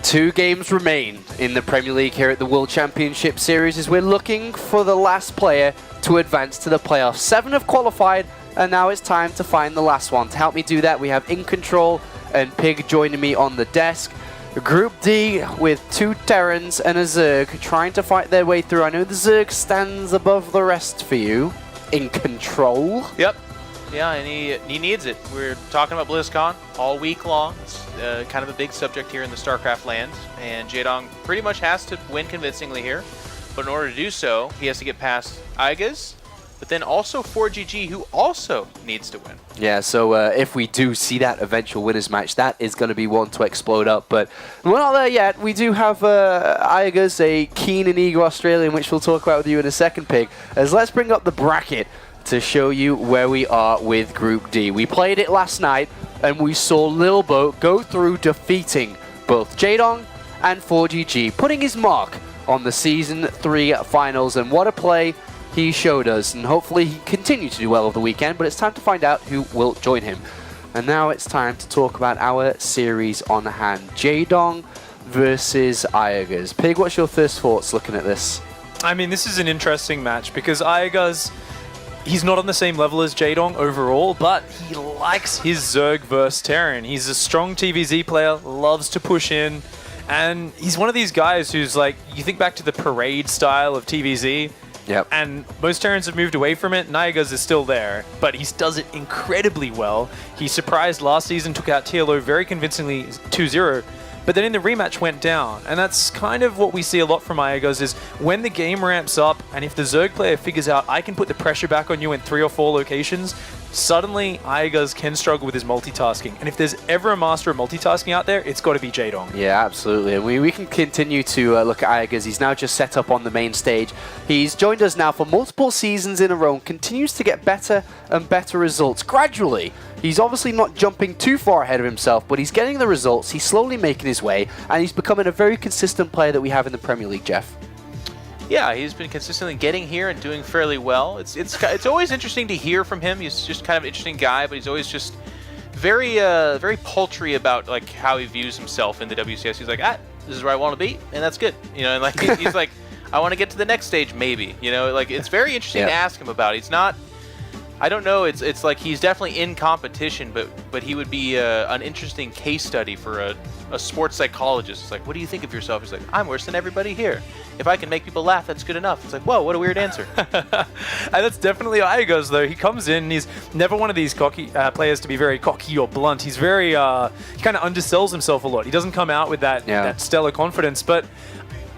2 games remain in the Premier League here at the World Championship Series as we're looking for the last player to advance to the playoffs. 7 have qualified, and now it's time to find the last one. To help me do that, we have In Control and Pig joining me on the desk. Group D with 2 Terrans and a Zerg trying to fight their way through. I know the Zerg stands above the rest for you. In Control. Yep. Yeah, and he needs it. We're talking about BlizzCon all week long. It's kind of a big subject here in the StarCraft land, and Jaedong pretty much has to win convincingly here. But in order to do so, he has to get past Aigaz, but then also 4GG, who also needs to win. Yeah, so if we do see that eventual winners match, that is going to be one to explode up. But we're not there yet. We do have Aigaz, a keen and eager Australian, which we'll talk about with you in a second, Pig. As let's bring up the bracket to show you where we are with Group D. We played it last night, and we saw Lil Boat go through defeating both Jaedong and 4GG, putting his mark on the Season 3 finals. And what a play he showed us, and hopefully he continue to do well over the weekend, but it's time to find out who will join him. And now it's time to talk about our series on hand. Jaedong versus Aigaz. Pig, what's your first thoughts looking at this? I mean, this is an interesting match because Aigaz, he's not on the same level as Jaedong overall, but he likes his Zerg versus Terran. He's a strong TVZ player, loves to push in, and he's one of these guys who's like, you think back to the parade style of TVZ, yep. And most Terrans have moved away from it. Aigaz is still there, but he does it incredibly well. He surprised last season, took out TLO very convincingly 2-0, but then in the rematch went down. And that's kind of what we see a lot from Aigaz is when the game ramps up, and if the Zerg player figures out, I can put the pressure back on you in 3 or 4 locations, suddenly Aigaz can struggle with his multitasking. And if there's ever a master of multitasking out there, it's got to be Jaedong. Yeah, absolutely. And we can continue to look at Aigaz. He's now just set up on the main stage. He's joined us now for multiple seasons in a row and continues to get better and better results gradually. He's obviously not jumping too far ahead of himself, but he's getting the results. He's slowly making his way, and he's becoming a very consistent player that we have in the Premier League, Jeff. Yeah, he's been consistently getting here and doing fairly well. It's always interesting to hear from him. He's just kind of an interesting guy, but he's always just very very paltry about like how he views himself in the WCS. He's like, this is where I want to be, and that's good. You know, and like he's like, I want to get to the next stage, maybe. You know, like it's very interesting to ask him about. He's not. I don't know. It's like he's definitely in competition, but he would be an interesting case study for a sports psychologist. It's like, what do you think of yourself? He's like, I'm worse than everybody here. If I can make people laugh, that's good enough. It's like, whoa, what a weird answer. And that's definitely how Aigaz, though. He comes in and he's never one of these cocky players to be very cocky or blunt. He's very, he kind of undersells himself a lot. He doesn't come out with that stellar confidence, but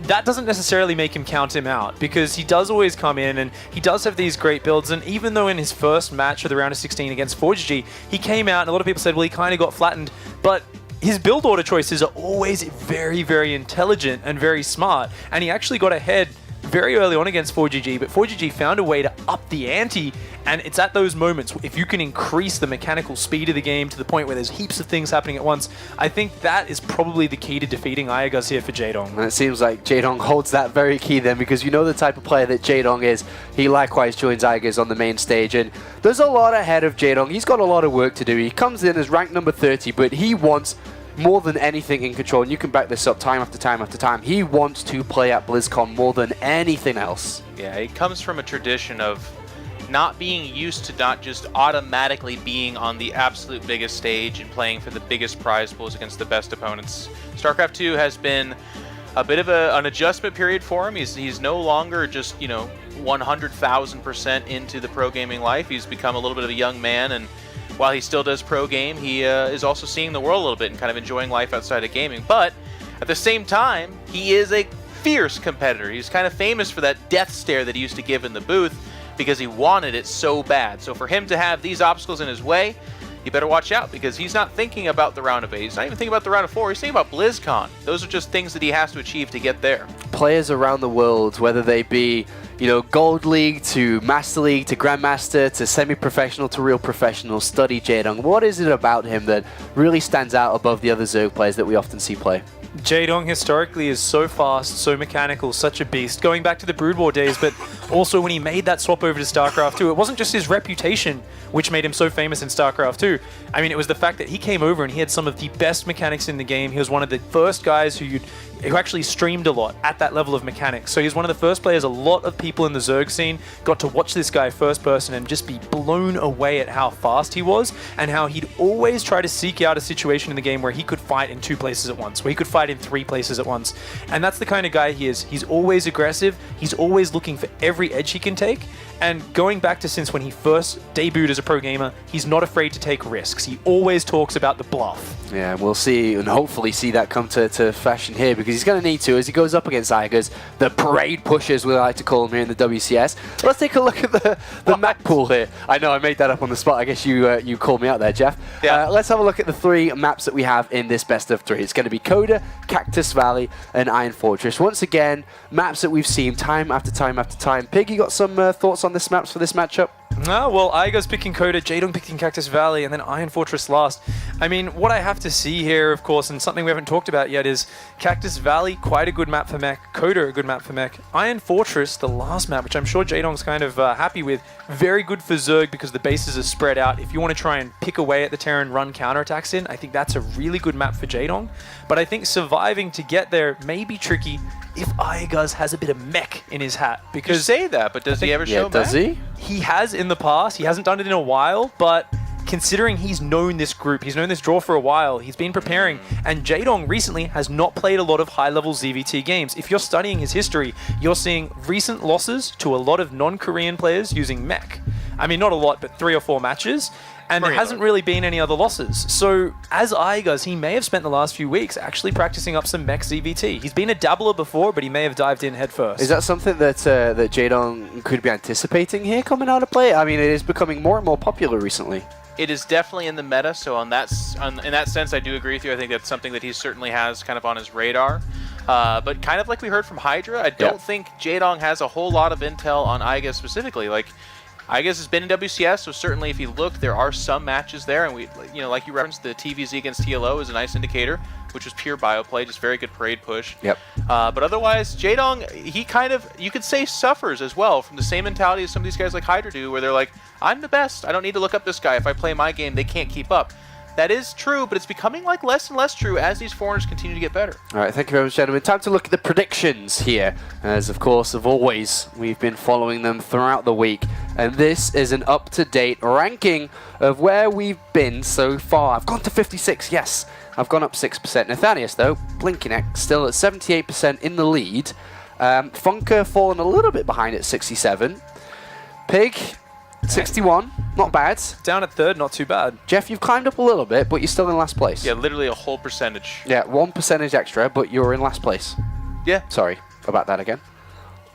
that doesn't necessarily make him count him out because he does always come in and he does have these great builds. And even though in his first match of the round of 16 against 4GG, he came out and a lot of people said, well, he kind of got flattened, but his build order choices are always very, very intelligent and very smart. And he actually got ahead very early on against 4GG, but 4GG found a way to up the ante, and it's at those moments, if you can increase the mechanical speed of the game to the point where there's heaps of things happening at once, I think that is probably the key to defeating Aigaz here for Jaedong. And it seems like Jaedong holds that very key then, because you know the type of player that Jaedong is. He likewise joins Aigaz on the main stage, and there's a lot ahead of Jaedong. He's got a lot of work to do. He comes in as ranked number 30, but he wants more than anything In Control, and you can back this up time after time after time. He wants to play at BlizzCon more than anything else. Yeah, he comes from a tradition of not being used to not just automatically being on the absolute biggest stage and playing for the biggest prize pools against the best opponents. StarCraft 2 has been a bit of an adjustment period for him. He's no longer just, 100,000% into the pro gaming life. He's become a little bit of a young man, and while he still does pro game, he is also seeing the world a little bit and kind of enjoying life outside of gaming. But at the same time, he is a fierce competitor. He's kind of famous for that death stare that he used to give in the booth because he wanted it so bad. So for him to have these obstacles in his way, you better watch out, because he's not thinking about the round of 8. He's not even thinking about the round of 4. He's thinking about BlizzCon. Those are just things that he has to achieve to get there. players around the world, whether they be, you know, Gold League to Master League to Grandmaster to semi-professional to real professional, study Jaedong? What is it about him that really stands out above the other Zerg players that we often see play? Jaedong historically is so fast, so mechanical, such a beast, going back to the Brood War days, but also when he made that swap over to StarCraft 2, it wasn't just his reputation which made him so famous in StarCraft 2. I mean, it was the fact that he came over and he had some of the best mechanics in the game. He was one of the first guys who actually streamed a lot at that level of mechanics. So he's one of the first players a lot of people in the Zerg scene got to watch this guy first person and just be blown away at how fast he was and how he'd always try to seek out a situation in the game where he could fight in 2 places at once, where he could fight in 3 places at once. And that's the kind of guy he is. He's always aggressive. He's always looking for every edge he can take. And going back to since when he first debuted as a pro gamer, he's not afraid to take risks. He always talks about the bluff. Yeah, we'll see and hopefully see that come to fashion here, because he's going to need to as he goes up against Tigers, the parade pushers, we like to call them here in the WCS. Let's take a look at the map pool here. I know I made that up on the spot. I guess you called me out there, Jeff. Yeah. Let's have a look at the 3 maps that we have in this best of 3. It's going to be Coda, Cactus Valley, and Iron Fortress. Once again, maps that we've seen time after time after time. Pig, you got some thoughts on this maps for this matchup? No, well, Aiga's picking Coda, Jaedong picking Cactus Valley, and then Iron Fortress last. I mean, what I have to see here, of course, and something we haven't talked about yet, is Cactus Valley, quite a good map for mech. Coda, a good map for mech. Iron Fortress, the last map, which I'm sure Jaedong's kind of happy with, very good for Zerg because the bases are spread out. If you want to try and pick away at the Terran, run counterattacks in, I think that's a really good map for Jaedong. But I think surviving to get there may be tricky if Aigaz has a bit of mech in his hat. Because You say that, but does he ever show does back? he? He has in the past. He hasn't done it in a while, but considering he's known this group, he's known this draw for a while, he's been preparing, and Jaedong recently has not played a lot of high-level ZVT games. If you're studying his history, you're seeing recent losses to a lot of non-Korean players using mech. I mean, not a lot, but 3 or 4 matches. And there hasn't really been any other losses. So, as Aigaz, he may have spent the last few weeks actually practicing up some mech ZVT. He's been a dabbler before, but he may have dived in head first. Is that something that that Jaedong could be anticipating here coming out of play? I mean, it is becoming more and more popular recently. It is definitely in the meta, so in that sense, I do agree with you. I think that's something that he certainly has kind of on his radar. But kind of like we heard from Hydra, I don't think Jaedong has a whole lot of intel on Aigaz specifically. Like, Aigaz has been in WCS, so certainly if you look, there are some matches there, and we, you know, like you referenced, the TVZ against TLO is a nice indicator, which was pure bioplay, just very good parade push. Yep. But otherwise, Jaedong, he kind of, you could say, suffers as well from the same mentality as some of these guys like Hydra do, where they're like, I'm the best, I don't need to look up this guy. If I play my game, they can't keep up. That is true, but it's becoming like less and less true as these foreigners continue to get better. All right, thank you very much, gentlemen. Time to look at the predictions here. As, of course, of always, we've been following them throughout the week. And this is an up-to-date ranking of where we've been so far. I've gone to 56, yes. I've gone up 6%. Nathanius, though, blinking at, still at 78% in the lead. Funker fallen a little bit behind at 67. Pig, 61, not bad. Down at 3rd, not too bad. Jeff, you've climbed up a little bit, but you're still in last place. Yeah, literally a whole percentage. Yeah, 1% extra, but you're in last place. Yeah. Sorry about that again.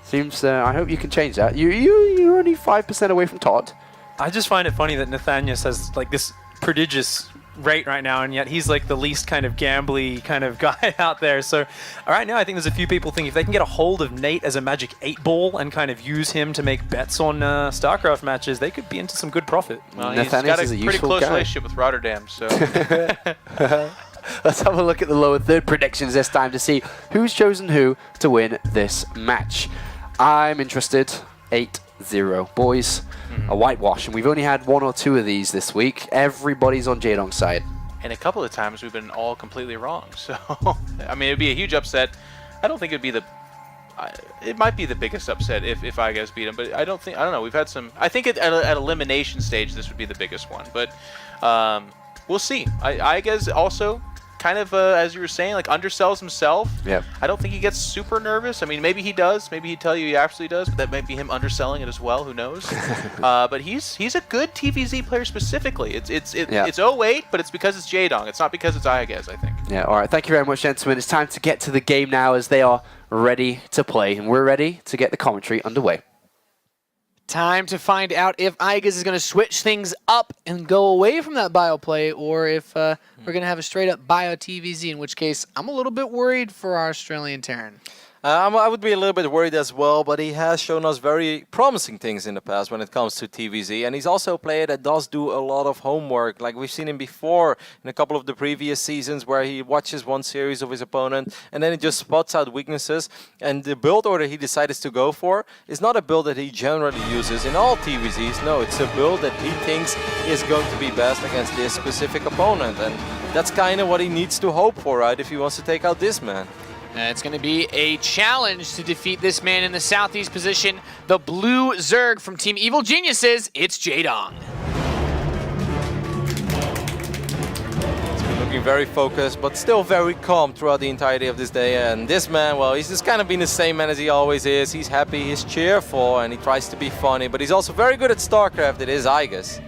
Seems, I hope you can change that. You're only 5% away from Todd. I just find it funny that Nathanius has like this prodigious rate right now, and yet he's like the least kind of gambly kind of guy out there. So right now I think there's a few people think if they can get a hold of Nate as a magic 8-ball and kind of use him to make bets on StarCraft matches, they could be into some good profit. Well, Nathanius he's got a pretty close relationship with Rotterdam, so... Let's have a look at the lower third predictions this time to see who's chosen who to win this match. I'm interested. 8-0. Boys, a whitewash. And we've only had 1 or 2 of these this week. Everybody's on Jaedong's side. And a couple of times we've been all completely wrong. So, I mean, it'd be a huge upset. I don't think it'd be the... it might be the biggest upset if Aigaz beat him, but I don't know. We've had some... I think at elimination stage, this would be the biggest one. But we'll see. Aigaz also... kind of, as you were saying, like undersells himself. Yeah. I don't think he gets super nervous. I mean, maybe he does. Maybe he'd tell you he absolutely does, but that might be him underselling it as well. Who knows? But he's a good TVZ player specifically. It's 08, but it's because it's Jaedong. It's not because it's Aigaz, I think. Yeah, all right. Thank you very much, gentlemen. It's time to get to the game now as they are ready to play, and we're ready to get the commentary underway. Time to find out if Aigaz is going to switch things up and go away from that bio play, or if we're going to have a straight-up bio TVZ, in which case I'm a little bit worried for our Australian Terran. I would be a little bit worried as well, but he has shown us very promising things in the past when it comes to TVZ. And he's also a player that does do a lot of homework. Like we've seen him before in a couple of the previous seasons where he watches one series of his opponent and then he just spots out weaknesses. And the build order he decided to go for is not a build that he generally uses in all TVZs. No, it's a build that he thinks is going to be best against this specific opponent. And that's kind of what he needs to hope for, right, if he wants to take out this man. It's going to be a challenge to defeat this man in the southeast position, the blue Zerg from Team Evil Geniuses. It's Jaedong. He's been looking very focused, but still very calm throughout the entirety of this day. And this man, well, he's just kind of been the same man as he always is. He's happy, he's cheerful, and he tries to be funny, but he's also very good at StarCraft. It is Igus.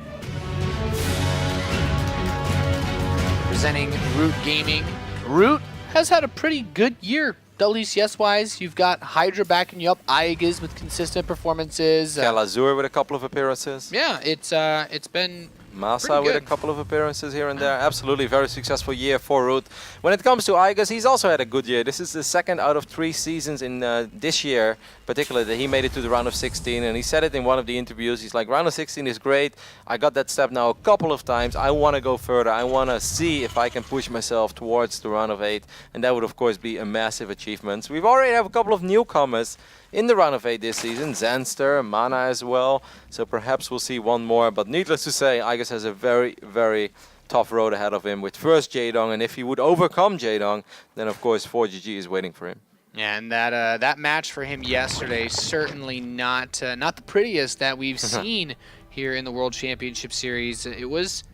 Presenting Root Gaming. Root has had a pretty good year WCS-wise. You've got Hydra backing you up, Igus with consistent performances. Kalazur with a couple of appearances. Yeah, it's been Masa with a couple of appearances here and there. Absolutely very successful year for Root. When it comes to Igus, he's also had a good year. This is the second out of 3 seasons in this year, particularly that he made it to the round of 16. And he said it in one of the interviews. He's like, round of 16 is great. I got that step now a couple of times. I want to go further. I want to see if I can push myself towards the round of 8. And that would, of course, be a massive achievement. We've already have a couple of newcomers in the round of 8 this season, Zenster, Mana as well, so perhaps we'll see one more, but needless to say, Igus has a very, very tough road ahead of him with first Jaedong, and if he would overcome Jaedong, then of course 4GG is waiting for him. Yeah, and that match for him yesterday, certainly not the prettiest that we've seen here in the World Championship Series. It was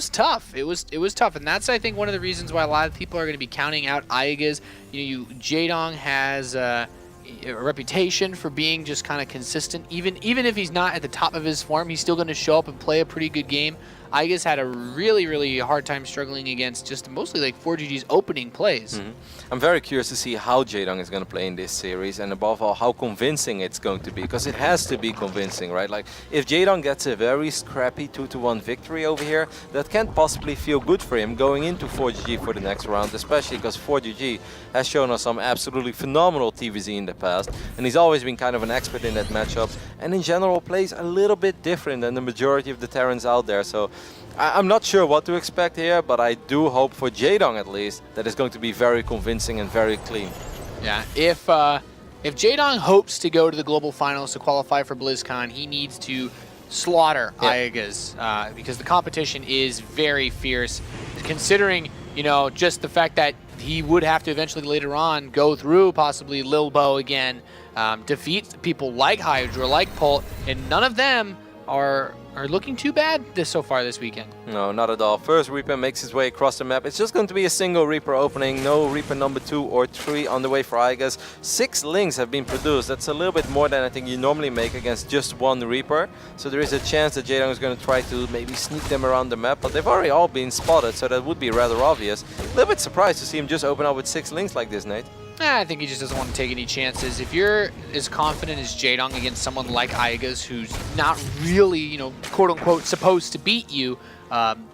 tough. It was tough, and that's I think one of the reasons why a lot of people are going to be counting out Igus. Jaedong has a reputation for being just kind of consistent. Even if he's not at the top of his form, he's still going to show up and play a pretty good game. Igus had a really, really hard time struggling against just mostly like 4GG's opening plays. I'm very curious to see how Jaedong is going to play in this series, and above all, how convincing it's going to be, because it has to be convincing, right? Like, if Jaedong gets a very scrappy 2-1 victory over here, that can't possibly feel good for him going into 4GG for the next round, especially because 4GG has shown us some absolutely phenomenal TVZ in the past, and he's always been kind of an expert in that matchup, and in general plays a little bit different than the majority of the Terrans out there. So I'm not sure what to expect here, but I do hope for Jaedong at least that it's going to be very convincing and very clean. Yeah, if Jaedong hopes to go to the global finals to qualify for BlizzCon, he needs to slaughter Igus because the competition is very fierce. Considering, just the fact that he would have to eventually later on go through possibly Lilbo again, defeat people like Hydra, like Pult, and none of them are looking too bad so far this weekend. No, not at all. First Reaper makes his way across the map. It's just going to be a single Reaper opening. No Reaper number 2 or 3 on the way for Igus. 6 Lings have been produced. That's a little bit more than I think you normally make against just one Reaper. So there is a chance that Jaedong is going to try to maybe sneak them around the map, but they've already all been spotted, so that would be rather obvious. A little bit surprised to see him just open up with 6 Lings like this, Nate. I think he just doesn't want to take any chances. If you're as confident as Jaedong against someone like Igus, who's not really, quote-unquote, supposed to beat you,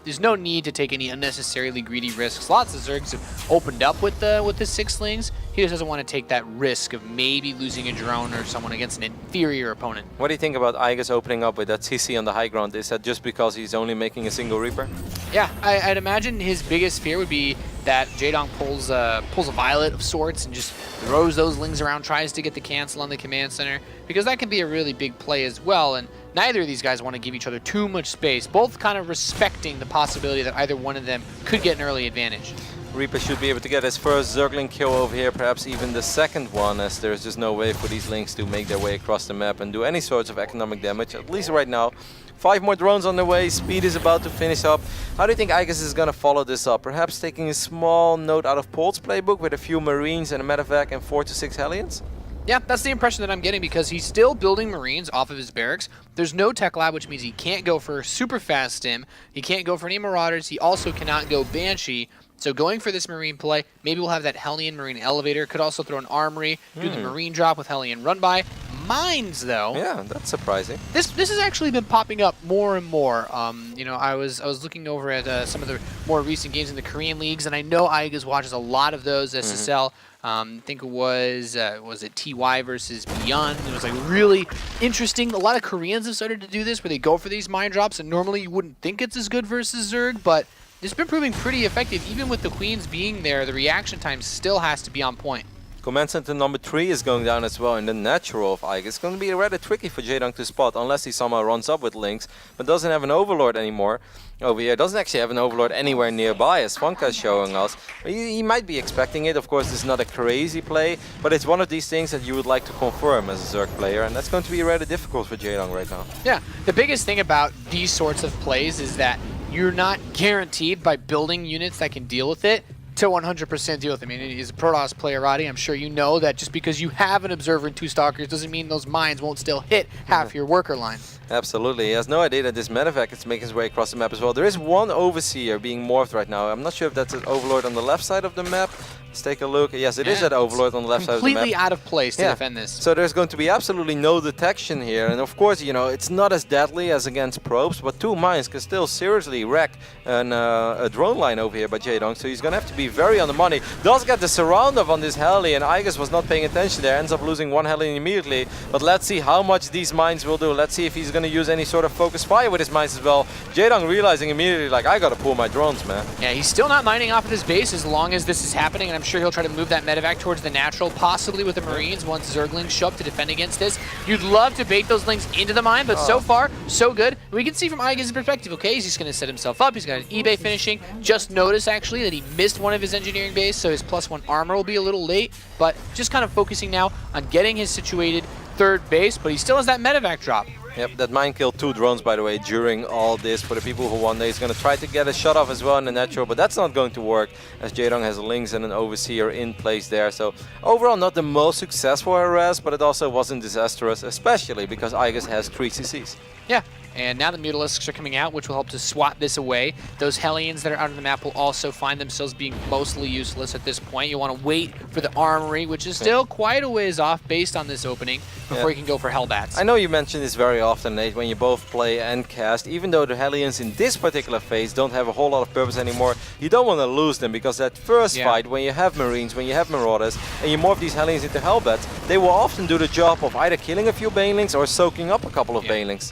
there's no need to take any unnecessarily greedy risks. Lots of Zergs have opened up with the 6 Lings. He just doesn't want to take that risk of maybe losing a drone or someone against an inferior opponent. What do you think about Igus opening up with that CC on the high ground? Is that just because he's only making a single Reaper? Yeah, I'd imagine his biggest fear would be that Jaedong pulls a Violet of sorts and just throws those Lings around, tries to get the cancel on the command center, because that can be a really big play as well, and neither of these guys want to give each other too much space, both kind of respecting the possibility that either one of them could get an early advantage. Reaper should be able to get his first Zergling kill over here, perhaps even the second one, as there's just no way for these Lings to make their way across the map and do any sorts of economic damage, at least right now. 5 more drones on the way, speed is about to finish up. How do you think Igus is going to follow this up? Perhaps taking a small note out of Pult's playbook with a few Marines and a medevac and 4 to 6 Hellions? Yeah, that's the impression that I'm getting, because he's still building Marines off of his barracks. There's no tech lab, which means he can't go for super fast stim. He can't go for any Marauders. He also cannot go Banshee. So going for this Marine play, maybe we'll have that Hellion Marine Elevator. Could also throw an Armory, do the Marine drop with Hellion Run By. mines, though. Yeah, that's surprising. This has actually been popping up more and more. You know, I was looking over at some of the more recent games in the Korean leagues, and I know Aigas watches a lot of those SSL. I think it was it TY versus Beyond. It was like really interesting. A lot of Koreans have started to do this, where they go for these mine drops, and normally you wouldn't think it's as good versus Zerg, but it's been proving pretty effective. Even with the Queens being there, the reaction time still has to be on point. Command Center number 3 is going down as well in the natural of Ike. It's going to be rather tricky for Jaydong to spot unless he somehow runs up with Lynx, but doesn't have an Overlord anymore. Over here, doesn't actually have an Overlord anywhere nearby, as Funka is showing us. He might be expecting it. Of course, this is not a crazy play, but it's one of these things that you would like to confirm as a Zerg player, and that's going to be rather difficult for Jaydong right now. Yeah, the biggest thing about these sorts of plays is that you're not guaranteed by building units that can deal with it to 100% deal with it. I mean, as a Protoss player, Roddy, I'm sure you know that just because you have an Observer and 2 Stalkers doesn't mean those mines won't still hit half your worker line. Absolutely. He has no idea that this medevac is making his way across the map as well. There is one Overseer being morphed right now. I'm not sure if that's an Overlord on the left side of the map. Let's take a look. Yes, it is that Overlord on the left side of the map. Completely out of place to defend this. So there's going to be absolutely no detection here. And of course, you know, it's not as deadly as against probes, but 2 mines can still seriously wreck a drone line over here by Jaydong. So he's going to have to be very on the money. Does get the surround up on this heli, and Aigas was not paying attention there. Ends up losing 1 heli immediately. But let's see how much these mines will do. Let's see if he's going to use any sort of focus fire with his mines as well. Jaydong realizing immediately, like, I got to pull my drones, man. Yeah, he's still not mining off of his base as long as this is happening, and I'm sure he'll try to move that medevac towards the natural, possibly with the Marines once Zerglings show up to defend against this. You'd love to bait those Lings into the mine, but so far, so good. We can see from Aigas' perspective, okay, he's just going to set himself up. He's got an eBay finishing. Just notice, actually, that he missed one of his engineering base, so his +1 armor will be a little late, but just kind of focusing now on getting his situated 3rd base, but he still has that medevac drop. Yep, that mine killed 2 drones, by the way, during all this. For the people who wonder, he's going to try to get a shot off as well in the natural, but that's not going to work, as Jaydong has a Lynx and an Overseer in place there. So overall, not the most successful harass, but it also wasn't disastrous, especially because Aigas has 3 CCs. Yeah. And now the Mutalisks are coming out, which will help to swat this away. Those Hellions that are out of the map will also find themselves being mostly useless at this point. You want to wait for the Armory, which is still quite a ways off based on this opening, before you can go for Hellbats. I know you mention this very often, Nate, when you both play and cast. Even though the Hellions in this particular phase don't have a whole lot of purpose anymore, you don't want to lose them, because that first fight, when you have Marines, when you have Marauders, and you morph these Hellions into Hellbats, they will often do the job of either killing a few Banelings or soaking up a couple of Banelings.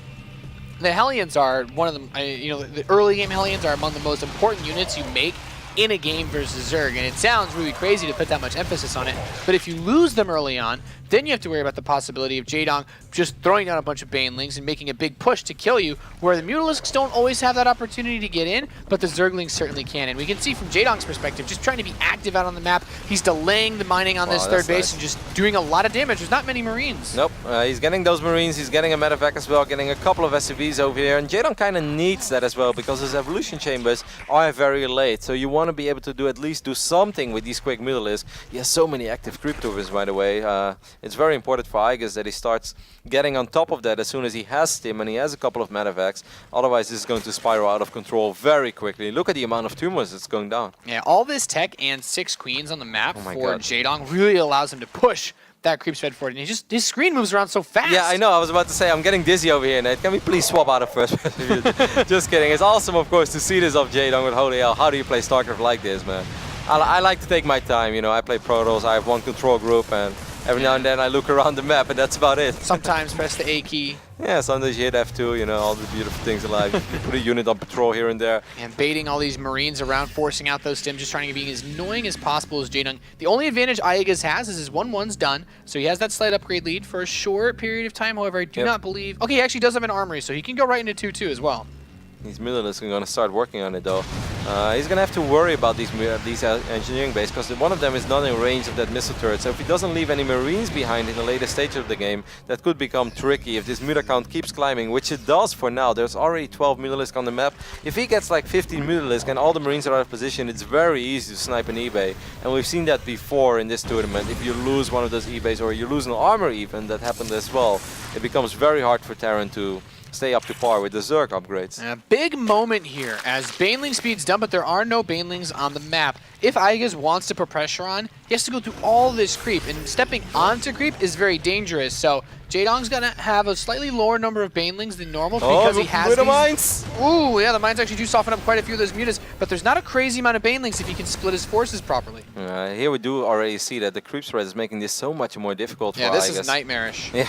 The Hellions are one of them, you know, the early game Hellions are among the most important units you make in a game versus Zerg, and it sounds really crazy to put that much emphasis on it, but if you lose them early on, then you have to worry about the possibility of Jaydong just throwing down a bunch of Banelings and making a big push to kill you, where the Mutalisks don't always have that opportunity to get in, but the Zerglings certainly can. And we can see from Jaydong's perspective, just trying to be active out on the map, he's delaying the mining on this 3rd base and just doing a lot of damage. There's not many Marines. Nope, he's getting those Marines, he's getting a medevac as well, getting a couple of SCVs over here, and Jaydong kind of needs that as well, because his evolution chambers are very late, so you want to be able to at least do something with these quick Mutalisks. He has so many active creep tubers, by the way. It's very important for Aigas that he starts getting on top of that as soon as he has Stim and he has a couple of medevacs. Otherwise, this is going to spiral out of control very quickly. Look at the amount of tumors that's going down. Yeah, all this tech and 6 Queens on the map for Jaydong really allows him to push that creep spread forward, and his screen moves around so fast. Yeah, I know. I was about to say, I'm getting dizzy over here, Nate. Can we please swap out of first person? Just kidding. It's awesome, of course, to see this of Jaydong with holy hell. How do you play StarCraft like this, man? I like to take my time, you know. I play Protoss, I have one control group, and every now and then I look around the map, and that's about it. Sometimes press the A key. Yeah, sometimes you hit F2, you know, all the beautiful things in life. You put a unit on patrol here and there. And baiting all these Marines around, forcing out those stims, just trying to be as annoying as possible as Jaydong. The only advantage Aigas has is his 1-1's done, so he has that slight upgrade lead for a short period of time. However, I do not believe... Okay, he actually does have an armory, so he can go right into 2-2 as well. These Mutalisks are going to start working on it, though. He's going to have to worry about these engineering bases, because one of them is not in range of that missile turret. So if he doesn't leave any Marines behind in the later stage of the game, that could become tricky if this Muta count keeps climbing, which it does for now. There's already 12 Mutalisks on the map. If he gets like 15 Mutalisks and all the Marines are out of position, it's very easy to snipe an eBay. And we've seen that before in this tournament. If you lose one of those eBays, or you lose an armor even, that happened as well, it becomes very hard for Terran to stay up to par with the Zerg upgrades. A big moment here as Baneling speeds done, but there are no Banelings on the map. If Aigas wants to put pressure on, he has to go through all this creep, and stepping onto creep is very dangerous. So Jaedong's going to have a slightly lower number of Banelings than normal because he has Widow these... Mines! Ooh, yeah, the mines actually do soften up quite a few of those mutas, but there's not a crazy amount of Banelings if he can split his forces properly. Here we do already see that the creep spread is making this so much more difficult for Yeah, this Igus. is nightmarish. Yeah,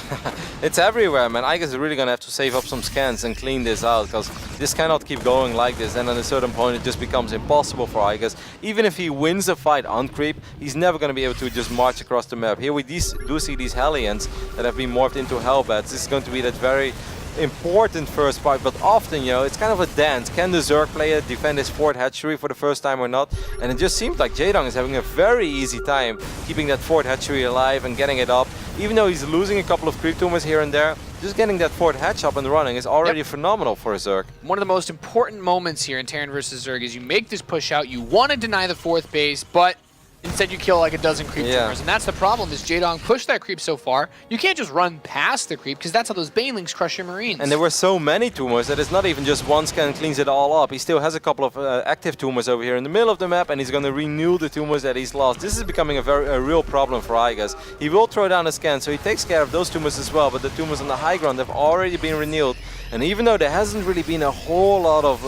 it's everywhere, man. Igus is really going to have to save up some scans and clean this out, because this cannot keep going like this, and at a certain point it just becomes impossible for Igus. Even if he wins a fight on creep, he's never going to be able to just march across the map. Here we do see these Hellions that have been morphed into Hellbats. This is going to be that very important first fight, but often, you know, it's kind of a dance. Can the Zerg player defend his fourth hatchery for the first time or not? And it just seems like Jaedong is having a very easy time keeping that fourth hatchery alive and getting it up. Even though he's losing a couple of creep tumors here and there, just getting that fourth hatch up and running is already phenomenal for a Zerg. One of the most important moments here in Terran versus Zerg is you make this push out, you want to deny the fourth base, but instead you kill like a dozen creep tumors, and that's the problem, is Jaedong pushed that creep so far, you can't just run past the creep, because that's how those Banelings crush your Marines. And there were so many tumors that it's not even just one scan cleans it all up. He still has a couple of active tumors over here in the middle of the map, and he's going to renew the tumors that he's lost. This is becoming a real problem for Igus. He will throw down a scan, so he takes care of those tumors as well, but the tumors on the high ground have already been renewed. And even though there hasn't really been a whole lot of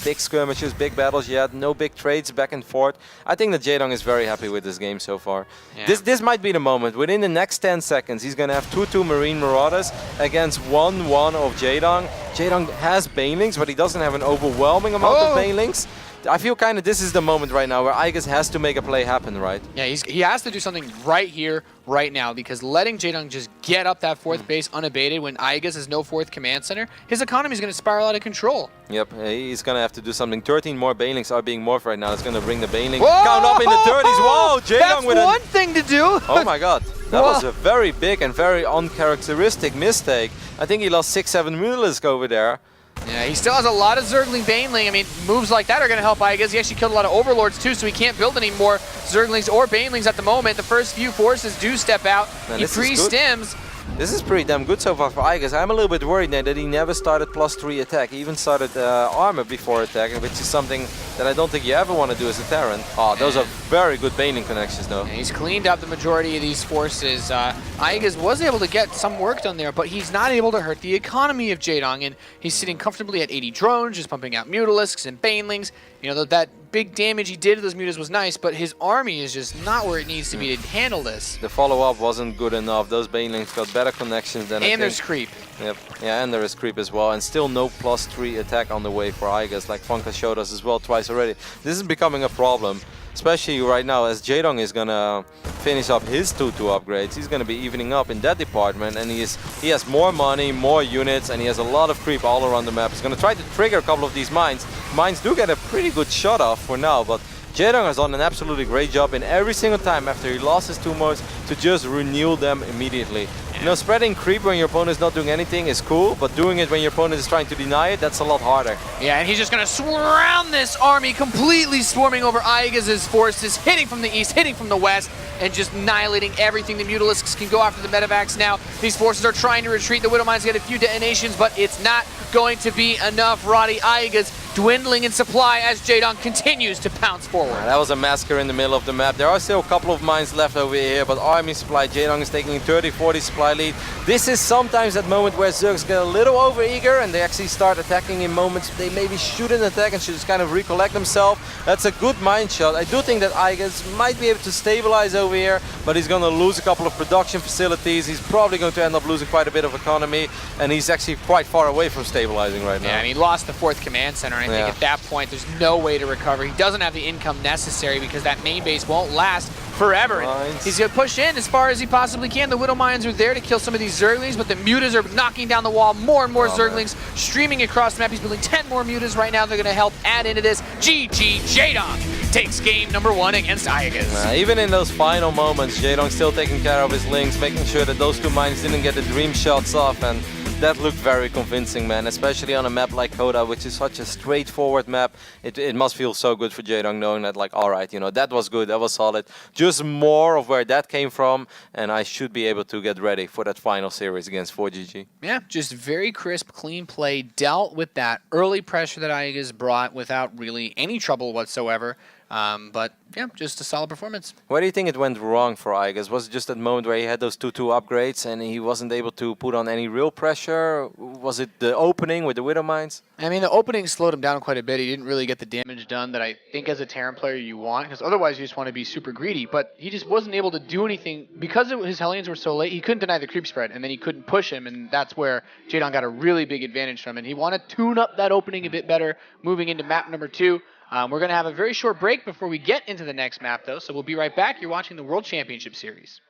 big skirmishes, big battles yet, no big trades back and forth, I think that Jaedong is very happy with this game so far. Yeah. This might be the moment. Within the next 10 seconds, he's going to have 2-2 Marine Marauders against 1-1 of Jaedong. Jaedong has Banelings, but he doesn't have an overwhelming amount of Banelings. I feel kind of this is the moment right now where Igus has to make a play happen, right? Yeah, he has to do something right here, right now, because letting Jaedong just get up that fourth base unabated when Igus has no fourth command center, his economy is going to spiral out of control. Yep, he's going to have to do something. 13 more Banelings are being morphed right now. It's going to bring the Baneling count up in the 30s. Whoa, Jaedong with one thing to do! Oh my god, that was a very big and very uncharacteristic mistake. I think he lost 6-7 Mutalisk over there. Yeah, he still has a lot of Zergling Baneling. I mean, moves like that are going to help Igus. He actually killed a lot of Overlords too, so he can't build any more Zerglings or Banelings at the moment. The first few forces do step out. He pre-stims. This is pretty damn good so far for Igus. I'm a little bit worried now that he never started +3 attack. He even started armor before attack, which is something that I don't think you ever want to do as a Terran. Oh, those are very good Baneling connections though. Yeah, he's cleaned up the majority of these forces. Igus was able to get some work done there, but he's not able to hurt the economy of Jaedong, and he's sitting comfortably at 80 drones, just pumping out Mutalisks and Banelings. You know, that big damage he did to those mutas was nice, but his army is just not where it needs to be to handle this. The follow-up wasn't good enough. Those Banelings got better connections than And there's creep. Yep, yeah, and there is creep as well, and still no +3 attack on the way for Igus, like Funka showed us as well twice already. This is becoming a problem, especially right now as Jaedong is gonna finish up his 2-2 upgrades. He's gonna be evening up in that department, and he has more money, more units, and he has a lot of creep all around the map. He's gonna try to trigger a couple of these mines. Mines do get a pretty good shot off for now, but Jaedong has done an absolutely great job in every single time after he lost his tumors to just renew them immediately. You know, spreading creep when your opponent is not doing anything is cool, but doing it when your opponent is trying to deny it, that's a lot harder. Yeah, and he's just going to surround this army, completely swarming over Igus's forces, hitting from the east, hitting from the west, and just annihilating everything. The Mutalisks can go after the Medivacs now. These forces are trying to retreat. The Widow Mines get a few detonations, but it's not going to be enough. Roddy Igus dwindling in supply as Jaedong continues to pounce forward. That was a massacre in the middle of the map. There are still a couple of mines left over here, but army supply, Jaedong is taking 30-40 supply lead. This is sometimes that moment where Zergs get a little overeager and they actually start attacking in moments they maybe shouldn't attack and should just kind of recollect themselves. That's a good mine shot. I do think that Igus might be able to stabilize over here, but he's going to lose a couple of production facilities. He's probably going to end up losing quite a bit of economy, and he's actually quite far away from stabilizing right now. Yeah, and he lost the fourth command center, and I think at that point there's no way to recover. He doesn't have the income necessary because that main base won't last forever. He's going to push in as far as he possibly can. The Widow Mines are there to kill some of these Zerglings, but the Mutas are knocking down the wall. More and more Zerglings streaming across the map. He's building 10 more Mutas right now. They're going to help add into this. GG Jaedong takes game number 1 against Igus. Even in those final moments, Jaedong's still taking care of his links, making sure that those two mines didn't get the dream shots off, and that looked very convincing, man, especially on a map like Coda, which is such a straightforward map. It must feel so good for Jaedong knowing that, like, all right, you know, that was good, that was solid. Just more of where that came from, and I should be able to get ready for that final series against 4GG. Yeah, just very crisp, clean play, dealt with that early pressure that Igus brought without really any trouble whatsoever. But yeah, just a solid performance. Where do you think it went wrong for Igas? Was it just that moment where he had those 2-2 upgrades and he wasn't able to put on any real pressure? Was it the opening with the Widow Mines? I mean, the opening slowed him down quite a bit. He didn't really get the damage done that I think as a Terran player you want, because otherwise you just want to be super greedy. But he just wasn't able to do anything because his Hellions were so late. He couldn't deny the creep spread, and then he couldn't push him, and that's where Jaedong got a really big advantage from it. He wanted to tune up that opening a bit better, moving into map number 2. We're going to have a very short break before we get into the next map, though, so we'll be right back. You're watching the World Championship Series.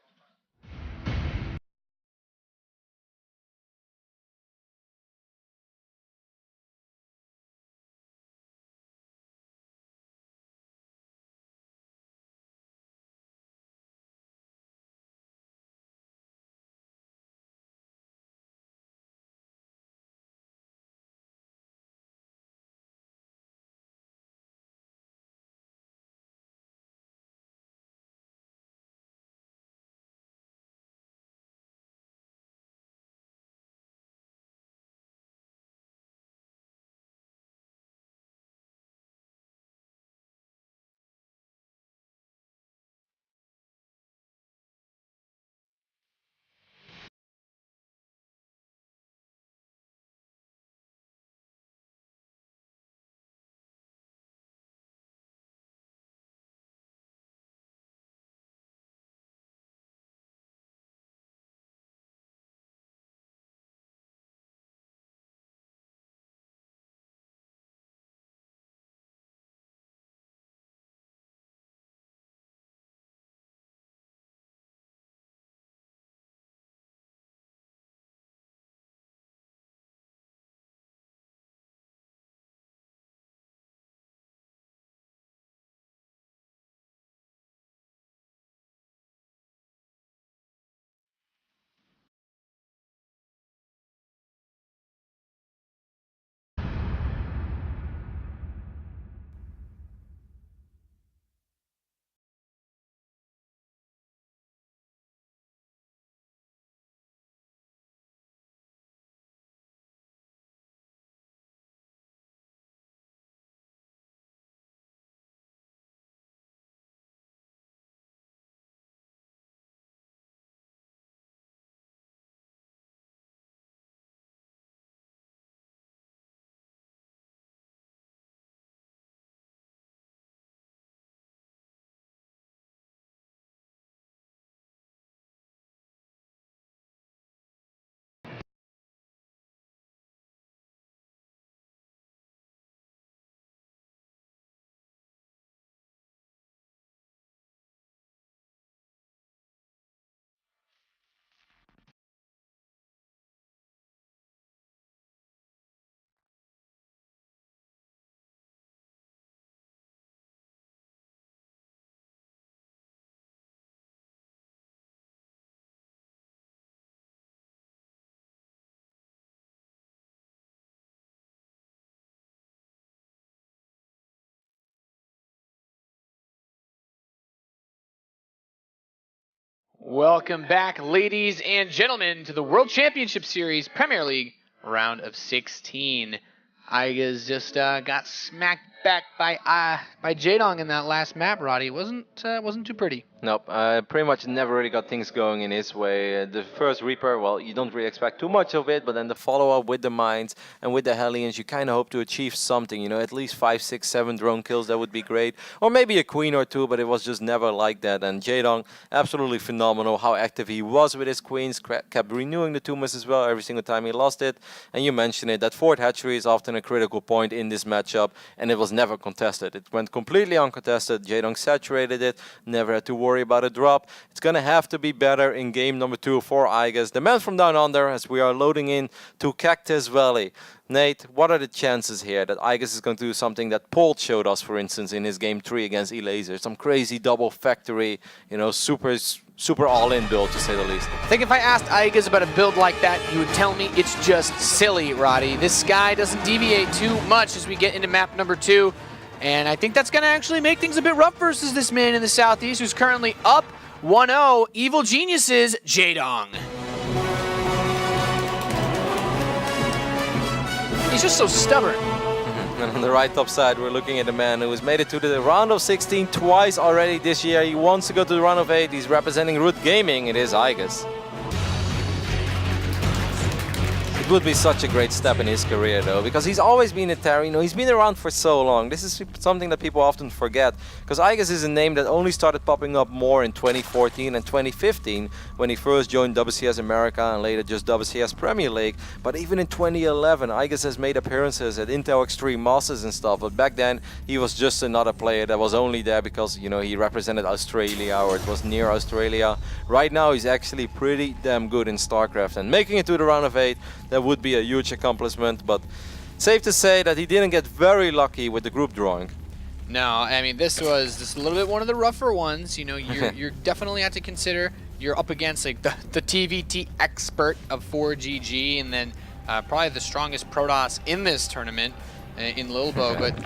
Welcome back, ladies and gentlemen, to the World Championship Series Premier League round of 16. Igas just got smacked back by Jaedong in that last map, Roddy. Wasn't too pretty. Nope, pretty much never really got things going in his way. The first Reaper, well, you don't really expect too much of it, but then the follow-up with the Mines and with the Hellions, you kind of hope to achieve something, you know, at least 5, 6, 7 drone kills, that would be great. Or maybe a Queen or 2, but it was just never like that. And Jaedong, absolutely phenomenal how active he was with his Queens, kept renewing the Tumas as well every single time he lost it. And you mentioned it, that 4th hatchery is often a critical point in this matchup, and it was never contested. It went completely uncontested. Jaedong saturated it, never had to worry about a drop. It's going to have to be better in game number 2 for Igas, the man from down under, as we are loading in to Cactus Valley. Nate, what are the chances here that Igas is going to do something that Polt showed us, for instance, in his game 3 against Elaser? Some crazy double factory, you know, super all-in build, to say the least. I think if I asked Igas about a build like that, he would tell me it's just silly, Roddy. This guy doesn't deviate too much as we get into map number 2. And I think that's going to actually make things a bit rough versus this man in the Southeast who's currently up 1-0. Evil Geniuses, Jaedong. He's just so stubborn. And on the right top side, we're looking at a man who has made it to the round of 16 twice already this year. He wants to go to the round of 8. He's representing Root Gaming. It is Igus. It would be such a great step in his career though, because he's always been a terror. You know, he's been around for so long. This is something that people often forget, because Igus is a name that only started popping up more in 2014 and 2015 when he first joined WCS America and later just WCS Premier League. But even in 2011, Igus has made appearances at Intel Extreme Masters and stuff. But back then, he was just another player that was only there because, you know, he represented Australia or it was near Australia. Right now, he's actually pretty damn good in StarCraft, and making it to the round of 8, that would be a huge accomplishment, but safe to say that he didn't get very lucky with the group drawing. No, I mean, this was just a little bit one of the rougher ones. You know, you're definitely have to consider you're up against like the TVT expert of 4GG, and then probably the strongest Protoss in this tournament in Lilbo. But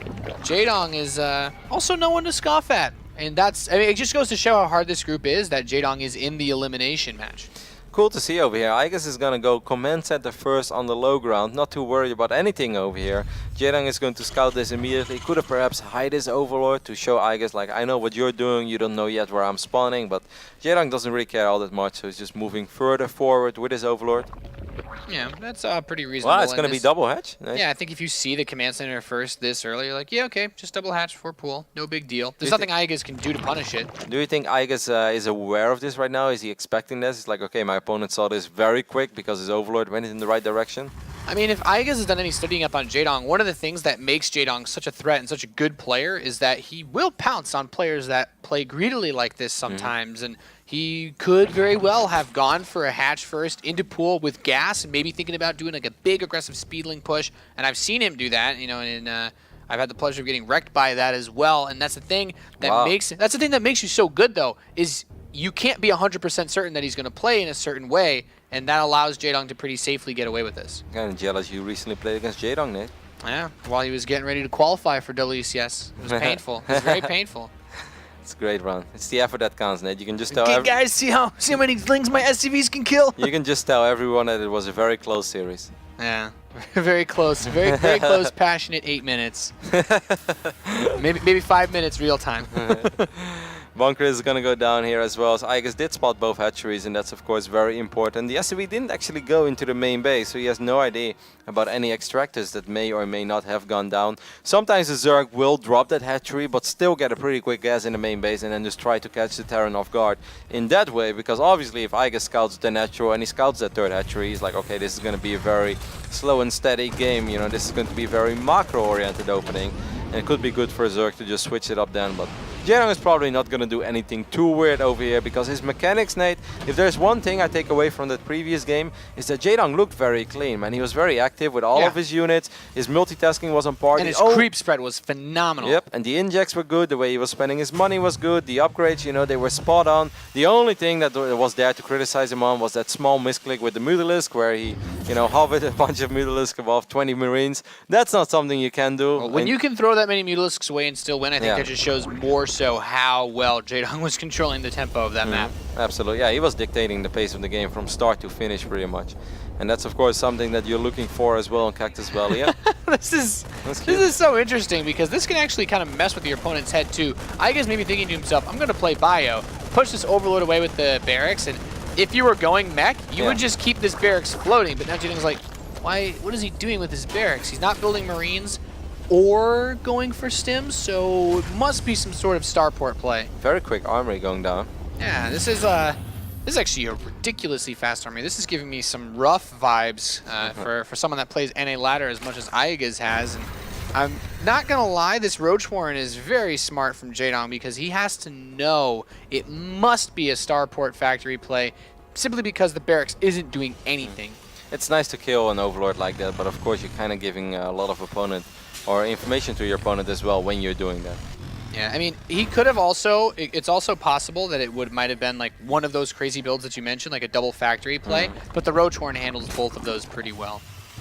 Jaedong is also no one to scoff at, and that's, I mean, it just goes to show how hard this group is that Jaedong is in the elimination match. Cool to see over here. Igus is going to go command center first on the low ground. Not too worried about anything over here. Jaedong is going to scout this immediately. Could have perhaps hide his Overlord to show Igus, like, I know what you're doing. You don't know yet where I'm spawning. But Jaedong doesn't really care all that much. So he's just moving further forward with his Overlord. Yeah, that's pretty reasonable. Wow, it's going to be double hatch. Nice. Yeah, I think if you see the command center first this early, you're like, yeah, okay, just double hatch for pool. No big deal. There's nothing Igus can do to punish it. Do you think Igus is aware of this right now? Is he expecting this? It's like, okay, my opponent saw this very quick because his Overlord went in the right direction. I mean, if Igus has done any studying up on Jaedong, one of the things that makes Jaedong such a threat and such a good player is that he will pounce on players that play greedily like this sometimes. And he could very well have gone for a hatch first into pool with gas and maybe thinking about doing like a big aggressive speedling push. And I've seen him do that, you know, and I've had the pleasure of getting wrecked by that as well. And that's the thing that makes you so good though, is you can't be 100% certain that he's going to play in a certain way, and that allows Jaedong to pretty safely get away with this. Kind of jealous you recently played against Jaedong, Nate. Yeah, while he was getting ready to qualify for WCS. It was painful. It was very painful. It's a great run. It's the effort that counts, Nate. You can just tell. Okay, guys, see how many things my SCVs can kill. You can just tell everyone that it was a very close series. Yeah, very close, very close, passionate 8 minutes. maybe 5 minutes real time. Bunker is going to go down here as well. So Igus did spot both hatcheries, and that's of course very important. The SCV didn't actually go into the main base, so he has no idea about any extractors that may or may not have gone down. Sometimes the Zerg will drop that hatchery, but still get a pretty quick gas in the main base and then just try to catch the Terran off guard in that way, because obviously if Igus scouts the natural and he scouts that third hatchery, he's like, okay, this is going to be a very slow and steady game, you know, this is going to be a very macro-oriented opening, and it could be good for Zerg to just switch it up then, but Jaedong is probably not going to do anything too weird over here, because his mechanics, Nate, if there's one thing I take away from that previous game, is that Jaedong looked very clean, man. He was very active with all of his units. His multitasking was on par. And his creep spread was phenomenal. Yep, and the injects were good. The way he was spending his money was good. The upgrades, you know, they were spot on. The only thing that was there to criticize him on was that small misclick with the Mutalisk, where he, you know, hovered a bunch of Mutalisk above 20 Marines. That's not something you can do. Well, when you can throw that many Mutalisks away and still win, I think that just shows more so how well Jaedong was controlling the tempo of that map. Absolutely, yeah, he was dictating the pace of the game from start to finish pretty much. And that's of course something that you're looking for as well in Cactus Valley. Yeah. This is so interesting, because this can actually kind of mess with your opponent's head too. Igus may be thinking to himself, I'm going to play bio, push this Overlord away with the barracks, and if you were going mech, you would just keep this barracks floating. But now Jaedong's like, why? What is he doing with his barracks? He's not building Marines or going for stims, so it must be some sort of starport play. Very quick armory going down. Yeah, this is actually a ridiculously fast army. This is giving me some rough vibes for someone that plays NA ladder as much as Igus has. And I'm not gonna lie, this Roach Warren is very smart from Jaedong, because he has to know it must be a starport factory play simply because the barracks isn't doing anything. It's nice to kill an Overlord like that, but of course you're kind of giving a lot of opponent or information to your opponent as well when you're doing that. Yeah, I mean, he could have also, it's also possible that it might have been like one of those crazy builds that you mentioned, like a double factory play, but the Roach Horn handles both of those pretty well.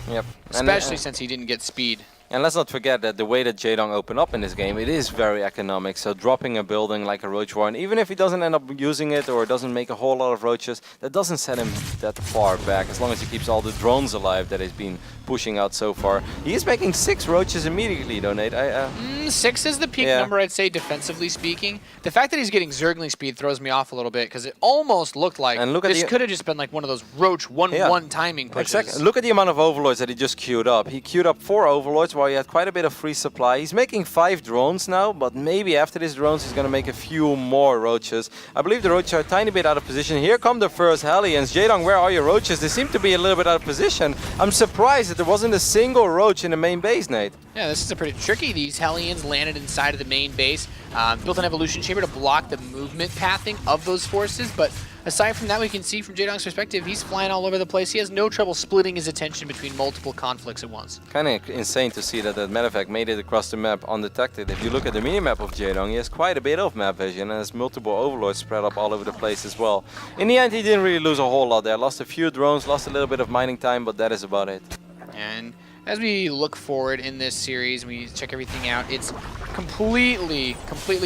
Yep. Especially since he didn't get speed. And let's not forget that the way that Jaedong opened up in this game, it is very economic. So dropping a building like a Roach Warren, even if he doesn't end up using it or doesn't make a whole lot of roaches, that doesn't set him that far back, as long as he keeps all the drones alive that he's been put pushing out so far. He's making 6 roaches immediately, though, Nate. 6 is the peak number, I'd say, defensively speaking. The fact that he's getting Zergling speed throws me off a little bit, because it almost looked like this could have just been like one of those roach 1-1 timing pushes. Exactly. Look at the amount of overlords that he just queued up. He queued up 4 overlords while he had quite a bit of free supply. He's making 5 drones now, but maybe after these drones he's going to make a few more roaches. I believe the roaches are a tiny bit out of position. Here come the first Hellions. Jaedong, where are your roaches? They seem to be a little bit out of position. I'm surprised that there wasn't a single roach in the main base, Nate. Yeah, this is a pretty tricky. These Hellions landed inside of the main base, built an evolution chamber to block the movement pathing of those forces, but aside from that, we can see from Jaedong's perspective, he's flying all over the place. He has no trouble splitting his attention between multiple conflicts at once. Kind of insane to see that Medevac made it across the map undetected. If you look at the minimap of Jaedong, he has quite a bit of map vision and has multiple overlords spread up all over the place as well. In the end, he didn't really lose a whole lot there. Lost a few drones, lost a little bit of mining time, but that is about it. And as we look forward in this series, we check everything out, it's completely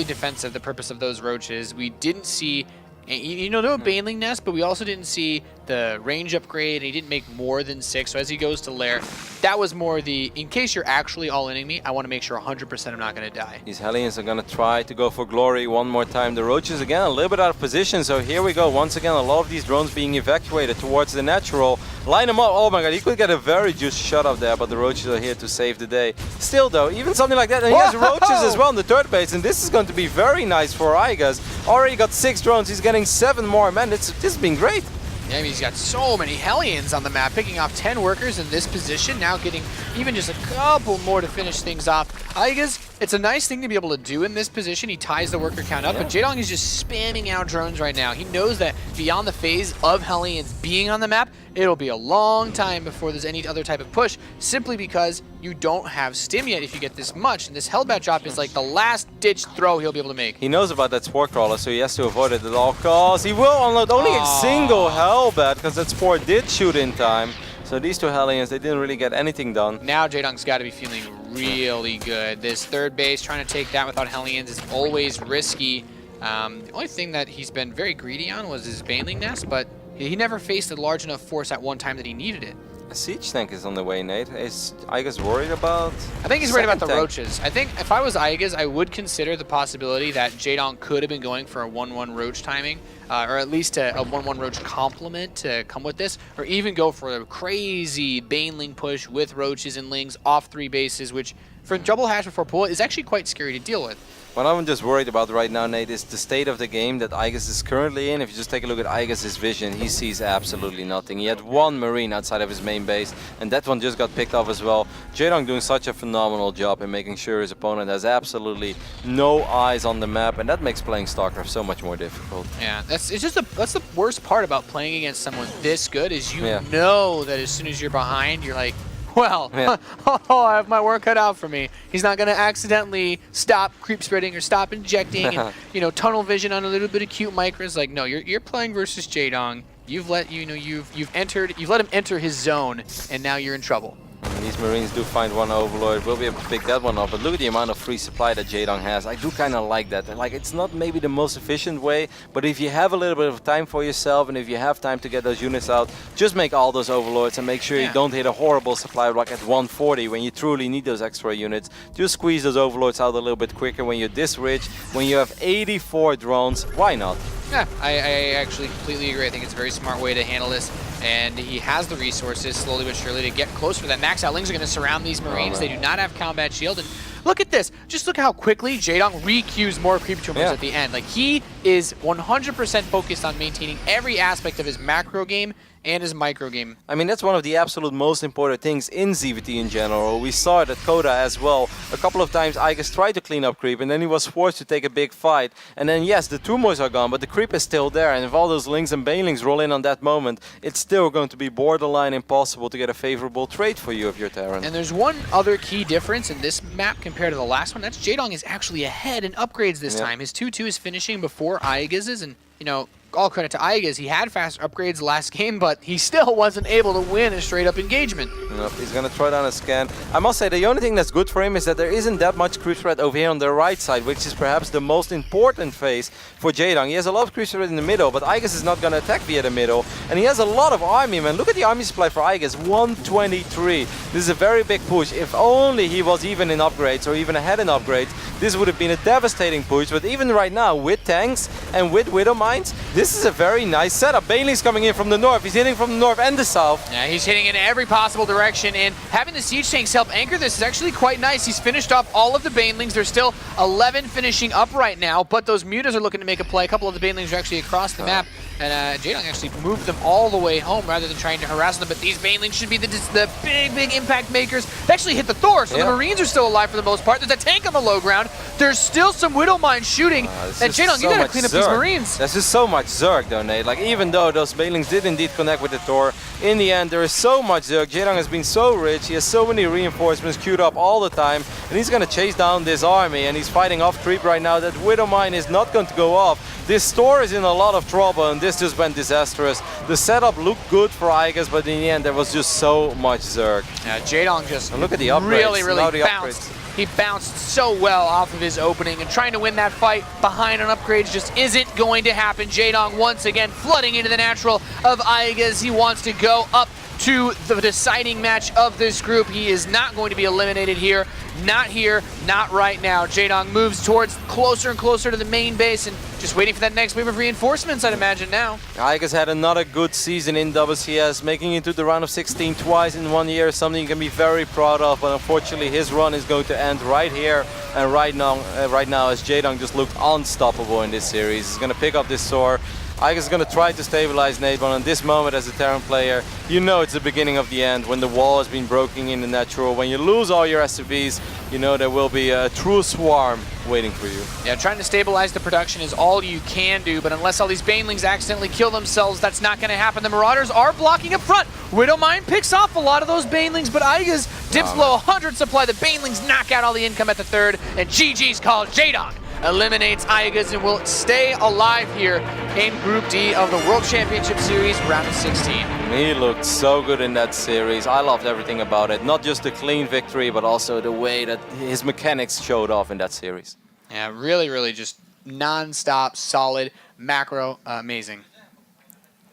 defensive, the purpose of those roaches. We didn't see, you know, there were Baneling nests, but we also didn't see the range upgrade, and he didn't make more than 6. So as he goes to lair, that was more the, in case you're actually all-inning me, I want to make sure 100% I'm not going to die. These Hellions are going to try to go for glory one more time. The roaches again a little bit out of position, so here we go. Once again, a lot of these drones being evacuated towards the natural. Line them up. Oh my god, he could get a very juicy shot up there, but the roaches are here to save the day. Still though, even something like that, and he has roaches as well in the third base, and this is going to be very nice for Aigas. Already got 6 drones, he's getting 7 more. Man, this has been great. Yeah, I mean, he's got so many Hellions on the map, picking off 10 workers in this position, now getting even just a couple more to finish things off. Aigas, it's a nice thing to be able to do in this position. He ties the worker count up, but Jaedong is just spamming out drones right now. He knows that beyond the phase of Hellions being on the map, it'll be a long time before there's any other type of push, simply because you don't have stim yet if you get this much, and this Hellbat drop is like the last-ditch throw he'll be able to make. He knows about that Spore Crawler, so he has to avoid it at all costs. He will unload only a single Hellbat, because that Spore did shoot in time. So these 2 Hellions, they didn't really get anything done. Now Jaedong's got to be feeling really good. This third base, trying to take that without Hellions is always risky. The only thing that he's been very greedy on was his Baneling nest, but he never faced a large enough force at one time that he needed it. A siege tank is on the way, Nate. Is Aigas worried about? I think he's worried about the roaches. I think if I was Aigas, I would consider the possibility that Jaedong could have been going for a 1-1 roach timing, or at least a 1-1 roach complement to come with this, or even go for a crazy Baneling push with roaches and lings off 3 bases, which for double hash before pull is actually quite scary to deal with. What I'm just worried about right now, Nate, is the state of the game that Aigas is currently in. If you just take a look at Aigas' vision, he sees absolutely nothing. He had 1 Marine outside of his main base, and that one just got picked off as well. Jaedong doing such a phenomenal job in making sure his opponent has absolutely no eyes on the map, and that makes playing StarCraft so much more difficult. Yeah, that's the worst part about playing against someone this good is you know that as soon as you're behind, you're like, well, I have my work cut out for me. He's not going to accidentally stop creep spreading or stop injecting and, you know, tunnel vision on a little bit of cute micros. Like, no, you're playing versus Jaedong. You've let you've let him enter his zone, and now you're in trouble. These Marines do find 1 Overlord, will be able to pick that one up, but look at the amount of free supply that Jaedong has. I do kind of like that. Like, it's not maybe the most efficient way, but if you have a little bit of time for yourself and if you have time to get those units out, just make all those Overlords and make sure you don't hit a horrible supply block at 140 when you truly need those extra units. Just squeeze those Overlords out a little bit quicker when you're this rich, when you have 84 drones, why not? Yeah, I actually completely agree. I think it's a very smart way to handle this, and he has the resources slowly but surely to get closer to that max out. Lings are going to surround these Marines. They do not have combat shield, and look at this. Just look how quickly Jaedong re-queues more creep tumors at the end. Like, he is 100% focused on maintaining every aspect of his macro game and his micro game. I mean, that's one of the absolute most important things in ZVT in general. We saw it at Coda as well. A couple of times Aigas tried to clean up creep and then he was forced to take a big fight. And then yes, the tumors are gone, but the creep is still there. And if all those Lings and Banelings roll in on that moment, it's still going to be borderline impossible to get a favorable trade for you if you're Terran. And there's one other key difference in this map compared to the last one. That's Jaedong is actually ahead in upgrades this time. His 2-2 is finishing before Aigas's, and you know, all credit to Aigas. He had faster upgrades last game, but he still wasn't able to win a straight-up engagement. Nope, he's going to throw down a scan. I must say, the only thing that's good for him is that there isn't that much creep threat over here on the right side, which is perhaps the most important phase for Jaedong. He has a lot of creep threat in the middle, but Aigas is not going to attack via the middle. And he has a lot of army, man. Look at the army supply for Aigas, 123. This is a very big push. If only he was even in upgrades or even ahead in upgrades, this would have been a devastating push. But even right now, with tanks and with Widow Mines, this is a very nice setup. Bailey's coming in from the north. He's hitting from the north and the south. Yeah, he's hitting in every possible direction, and having the siege tanks help anchor this is actually quite nice. He's finished off all of the Banelings. There's still 11 finishing up right now, but those Mutas are looking to make a play. A couple of the Banelings are actually across the map, and Jaedong actually moved them all the way home rather than trying to harass them. But these Banelings should be the big impact makers. They actually hit the Thor, so the Marines are still alive for the most part. There's a tank on the low ground. There's still some Widow Mines shooting, and Jaedong, you gotta clean up these Marines. There's just so much Zerg, though, Nate. Like, even though those Banelings did indeed connect with the Thor, in the end, there is so much Zerg. Jaedong has been so rich. He has so many reinforcements queued up all the time, and he's gonna chase down this army, and he's fighting off creep right now. That Widow Mine is not going to go off. This Thor is in a lot of trouble, and this just went disastrous. The setup looked good for Aigas, but in the end, there was just so much Zerg. Yeah, Jaedong just and look at the upgrades. really bounced. He bounced so well off of his opening, and trying to win that fight behind on upgrades just isn't going to happen. Jaedong once again flooding into the natural of Aigas. He wants to go up to the deciding match of this group. He is not going to be eliminated here. Not here, not right now. Jaedong moves towards closer and closer to the main base and just waiting for that next wave of reinforcements, I'd imagine now. Aigas had another good season in WCS, making it to the round of 16 twice in 1 year, something you can be very proud of, but unfortunately his run is going to end right here and right now as Jaedong just looked unstoppable in this series. He's going to pick up this sword. Aigas is going to try to stabilize Nate, but on this moment as a Terran player, you know it's the beginning of the end. When the wall has been broken in the natural, when you lose all your SCVs, you know there will be a true swarm waiting for you. Yeah, trying to stabilize the production is all you can do, but unless all these Banelings accidentally kill themselves, that's not going to happen. The Marauders are blocking up front. Widow Mine picks off a lot of those Banelings, but Aigas dips below 100 supply. The Banelings knock out all the income at the third, and GG's called. Jaedong eliminates Aigas and will stay alive here in Group D of the World Championship Series round of 16. He looked so good in that series. I loved everything about it. Not just the clean victory, but also the way that his mechanics showed off in that series. Yeah, really just non-stop, solid, macro, amazing.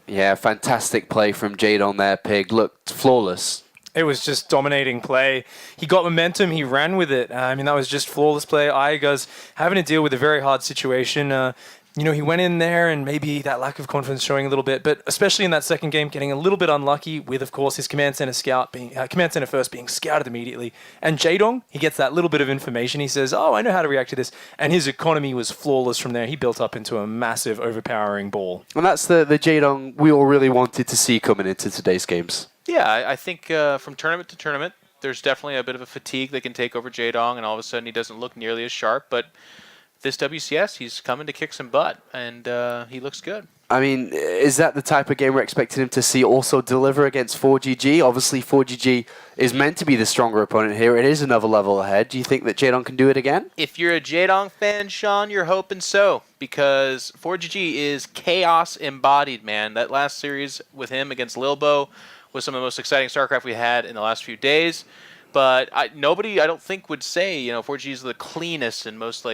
Yeah, fantastic play from Jaedong there, Pig. Looked flawless. It was just dominating play. He got momentum. He ran with it. I mean, that was just flawless play. Aigas having to deal with a very hard situation. You know, he went in there and maybe that lack of confidence showing a little bit, but especially in that second game, getting a little bit unlucky with, of course, his command center first being scouted immediately. And Jaedong, he gets that little bit of information. He says, "Oh, I know how to react to this," and his economy was flawless from there. He built up into a massive, overpowering ball. And that's the Jaedong we all really wanted to see coming into today's games. Yeah, I think from tournament to tournament, there's definitely a bit of a fatigue that can take over Jaedong, and all of a sudden he doesn't look nearly as sharp. But this WCS, he's coming to kick some butt, and he looks good. I mean, is that the type of game we're expecting him to see also deliver against 4GG? Obviously, 4GG is meant to be the stronger opponent here. It is another level ahead. Do you think that Jaedong can do it again? If you're a Jaedong fan, Sean, you're hoping so, because 4GG is chaos embodied, man. That last series with him against Lilbo was some of the most exciting StarCraft we had in the last few days. But nobody, I don't think, would say, 4GG is the cleanest and most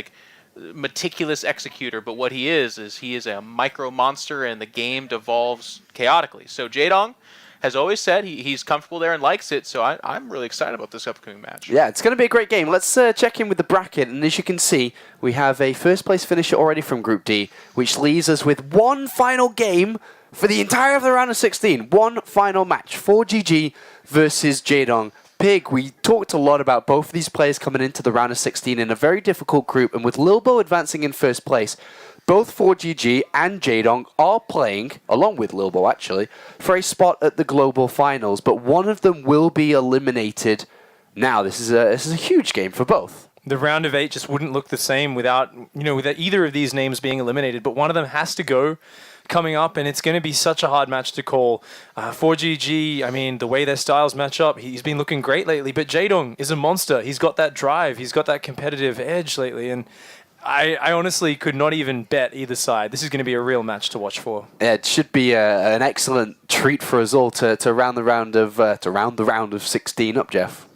meticulous executor. But what he is he is a micro monster, and the game devolves chaotically. So Jaedong has always said he's comfortable there and likes it. So I'm really excited about this upcoming match. Yeah, it's going to be a great game. Let's check in with the bracket. And as you can see, we have a first place finisher already from Group D, which leaves us with one final game for the entire of the round of 16. One final match, 4GG versus Jaedong. Pig, we talked a lot about both of these players coming into the round of 16 in a very difficult group, and with Lilbo advancing in first place, both 4GG and Jaedong are playing, along with Lilbo actually, for a spot at the global finals, but one of them will be eliminated now. This is a huge game for both. The round of 8 just wouldn't look the same without either of these names being eliminated, but one of them has to go coming up, and it's going to be such a hard match to call. 4GG, I mean, the way their styles match up, he's been looking great lately, but Jaedong is a monster. He's got that drive. He's got that competitive edge lately, and I honestly could not even bet either side. This is going to be a real match to watch for. Yeah, it should be an excellent treat for us all to round the round of 16 up, Jeff.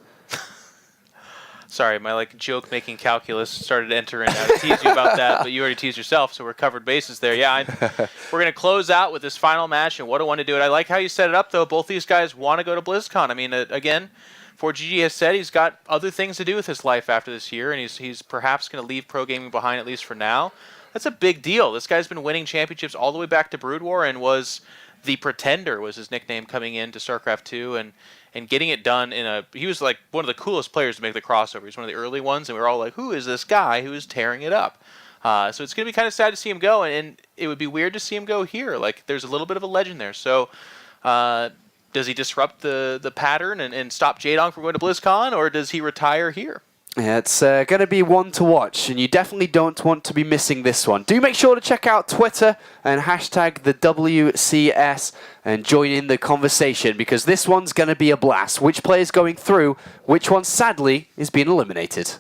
Sorry, my joke making calculus started entering. I would tease you about that, but you already teased yourself, so we're covered bases there. Yeah, we're going to close out with this final match, and what a one to do it. I like how you set it up, though. Both these guys want to go to BlizzCon. I mean, again, 4GG has said he's got other things to do with his life after this year, and he's perhaps going to leave pro gaming behind, at least for now. That's a big deal. This guy's been winning championships all the way back to Brood War and was the Pretender, was his nickname coming into StarCraft 2, and getting it done he was like one of the coolest players to make the crossover. He's one of the early ones, and we were all like, who is this guy who is tearing it up? So it's going to be kind of sad to see him go, and it would be weird to see him go here. There's a little bit of a legend there. So does he disrupt the pattern and stop Jaedong from going to BlizzCon, or does he retire here? Yeah, it's going to be one to watch, and you definitely don't want to be missing this one. Do make sure to check out Twitter and hashtag the WCS and join in the conversation, because this one's going to be a blast. Which player's going through, which one sadly is being eliminated.